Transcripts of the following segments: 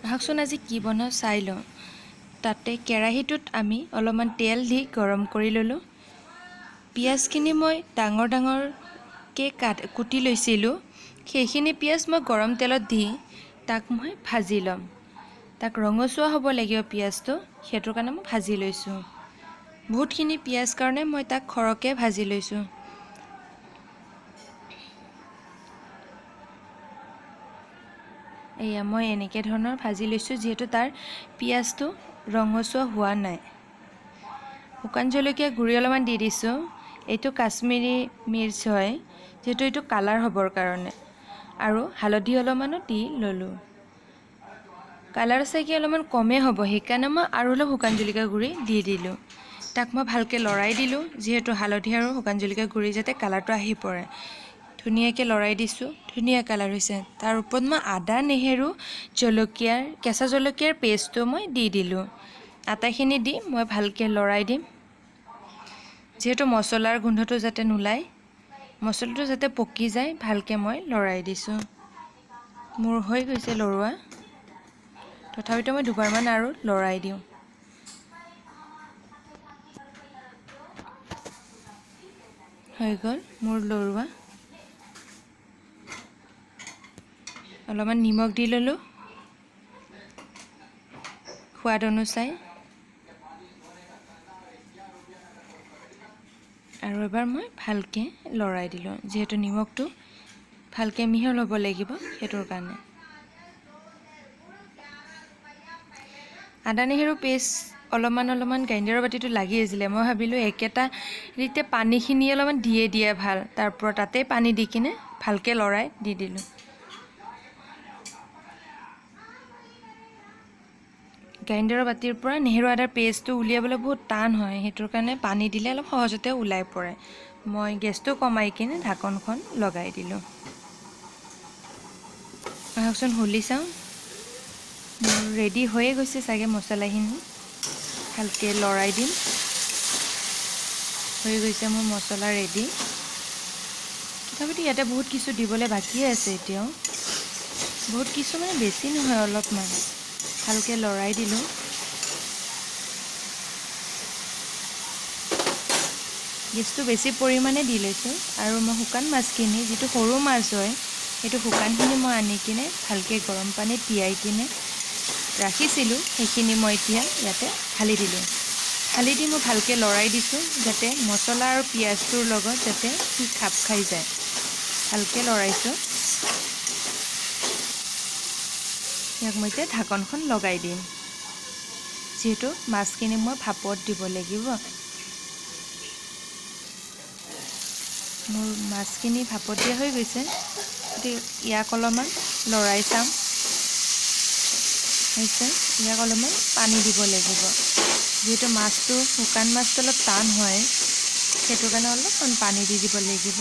আহকচোন আজি কি বনাওঁ চাই লওঁ। তাতে কেৰাহীটোত আমি অলপমান তেল দি গৰম কৰি ল'লোঁ। পিঁয়াজখিনি মই ডাঙৰ ডাঙৰকৈ কুটি লৈছিলোঁ। সেইখিনি পিঁয়াজ মই গৰম তেলত দি তাক মই ভাজি ল'ম। তাক ৰঙচুৱা হ'ব লাগিব পিঁয়াজটো, সেইটোৰ কাৰণে মই ভাজি লৈছোঁ। বহুতখিনি পিঁয়াজ কাৰণে মই তাক সৰহকৈ ভাজি লৈছোঁ। এয়া মই এনেকৈ ধৰণৰ ভাজি লৈছোঁ, যিহেতু তাৰ পিঁয়াজটো ৰঙচুৱা হোৱা নাই। শুকান জলকীয়া গুড়ি অলপমান দি দিছোঁ। এইটো কাশ্মীৰী মিৰ্চ হয়, যিহেতু এইটো কালাৰ হ'বৰ কাৰণে। আৰু হালধি অলপমানো দি ল'লোঁ। কালাৰ চাগে অলপমান কমেই হ'ব, সেইকাৰণে মই আৰু অলপ শুকান জলকীয়া গুড়ি দি দিলোঁ। তাক মই ভালকৈ লৰাই দিলোঁ, যিহেতু হালধি আৰু শুকান জলকীয়া গুড়ি যাতে কালাৰটো আহি পৰে। ধুনীয়াকৈ লৰাই দিছোঁ, ধুনীয়া কালাৰ হৈছে। তাৰ ওপৰত মই আদা নেহেৰু কেঁচা জলকীয়াৰ পেষ্টটো মই দি দিলোঁ। আটাইখিনি দি মই ভালকৈ লৰাই দিম, যিহেতু মছলাৰ গোন্ধটো যাতে নোলায়, মছলাটো যাতে পকি যায়, ভালকৈ মই লৰাই দিছোঁ। মোৰ হৈ গৈছে লৰোৱা, তথাপিতো মই দুবাৰমান আৰু লৰাই দিওঁ। হৈ গ'ল মোৰ লৰোৱা। অলপমান নিমখ দি ল'লোঁ সোৱাদ অনুযায়ী, আৰু এবাৰ মই ভালকৈ লৰাই দিলোঁ, যিহেতু নিমখটো ভালকৈ মিহল হ'ব লাগিব, সেইটোৰ কাৰণে। আদা নেহেৰু পেষ্ট অলপমান গ্ৰাইণ্ডাৰৰ বাতিটো লাগি আছিলে। মই ভাবিলোঁ একেটাতে পানীখিনি অলপমান দিয়ে ভাল, তাৰ পৰা তাতে পানী দি কিনে ভালকৈ লৰাই দি দিলোঁ। গ্ৰাইণ্ডাৰৰ বাতিৰ পৰা নেহেৰু আদাৰ পেষ্টটো উলিয়াবলৈ বহুত টান হয়, সেইটোৰ কাৰণে পানী দিলে অলপ সহজতে ওলাই পৰে। মই গেছটো কমাই কিনে ঢাকনখন লগাই দিলোঁ। আহকচোন খুলি চাওঁ। মোৰ ৰেডি হৈয়ে গৈছে চাগে মছলাখিনি। ভালকৈ লৰাই দিম। হৈ গৈছে মোৰ মছলা ৰেডি। তথাপিতো ইয়াতে বহুত কিছু দিবলৈ বাকী আছে এতিয়াও। বহুত কিছু মানে বেছি নহয়, অলপমান ভালকৈ লৰাই দিলোঁ। গেছটো বেছি পৰিমাণে দি লৈছোঁ। আৰু মই শুকান মাছখিনি, যিটো সৰু মাছ হয়, সেইটো শুকানখিনি মই আনি কিনে ভালকৈ গৰম পানীত তিয়াই কিনে ৰাখিছিলোঁ, সেইখিনি মই এতিয়া ইয়াতে ঢালি দিলোঁ। ঢালি দি মই ভালকৈ লৰাই দিছোঁ, যাতে মছলা আৰু পিঁয়াজটোৰ লগত যাতে সি খাপ খাই যায়। ভালকৈ লৰাইছোঁ। ইয়াক মই এতিয়া ঢাকনখন লগাই দিম, যিহেতু মাছখিনি মই ভাপত দিব লাগিব। মোৰ মাছখিনি ভাপত দিয়া হৈ গৈছে, গতিকে ইয়াক অলপমান লৰাই চাম। হৈছে, ইয়াক অলপমান পানী দিব লাগিব, যিহেতু মাছটো শুকান মাছটো অলপ টান হয়, সেইটো কাৰণে অলপমান পানী দি দিব লাগিব।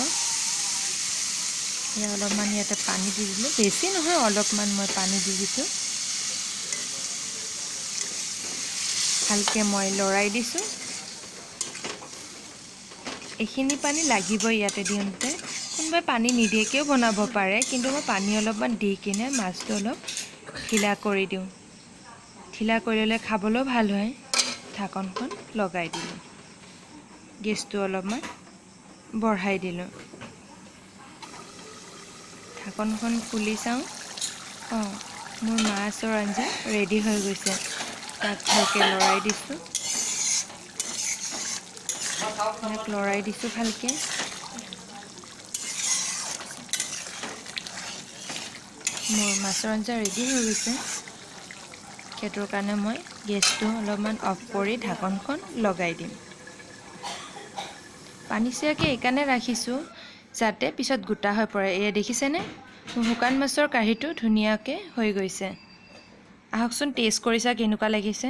ইয়াক অলপমান ইয়াতে পানী দি দিলোঁ, বেছি নহয়, অলপমান মই পানী দি দিছোঁ। ভালকৈ মই লৰাই দিছোঁ। এইখিনি পানী লাগিবই ইয়াতে দিওঁতে। কোনোবাই পানী নিদিয়াকৈও বনাব পাৰে, কিন্তু মই পানী অলপমান দি কিনে মাছটো অলপ ঢিলা কৰি দিওঁ। ঢিলা কৰি ল'লে খাবলৈও ভাল হয়। ঢাকনখন লগাই দিলোঁ। গেছটো অলপমান বঢ়াই দিলোঁ। ঢাকনখন খুলি চাওঁ। মোৰ মাছৰ আঞ্জা ৰেডি হৈ গৈছে। তাক ভালকৈ লৰাই দিছোঁ। ইয়াক লৰাই দিছোঁ ভালকৈ। মোৰ মাছৰ আঞ্জা ৰেডি হৈ গৈছে। সেইটোৰ কাৰণে মই গেছটো অলপমান অফ কৰি ঢাকনখন লগাই দিম। পানী চিয়াকৈ এইকাৰণে ৰাখিছোঁ, যাতে পিছত গোটা হৈ পৰে। এয়া দেখিছেনে, মোৰ শুকান মাছৰ কাঢ়িটো ধুনীয়াকৈ হৈ গৈছে। আহকচোন টেষ্ট কৰি চাওক কেনেকুৱা লাগিছে।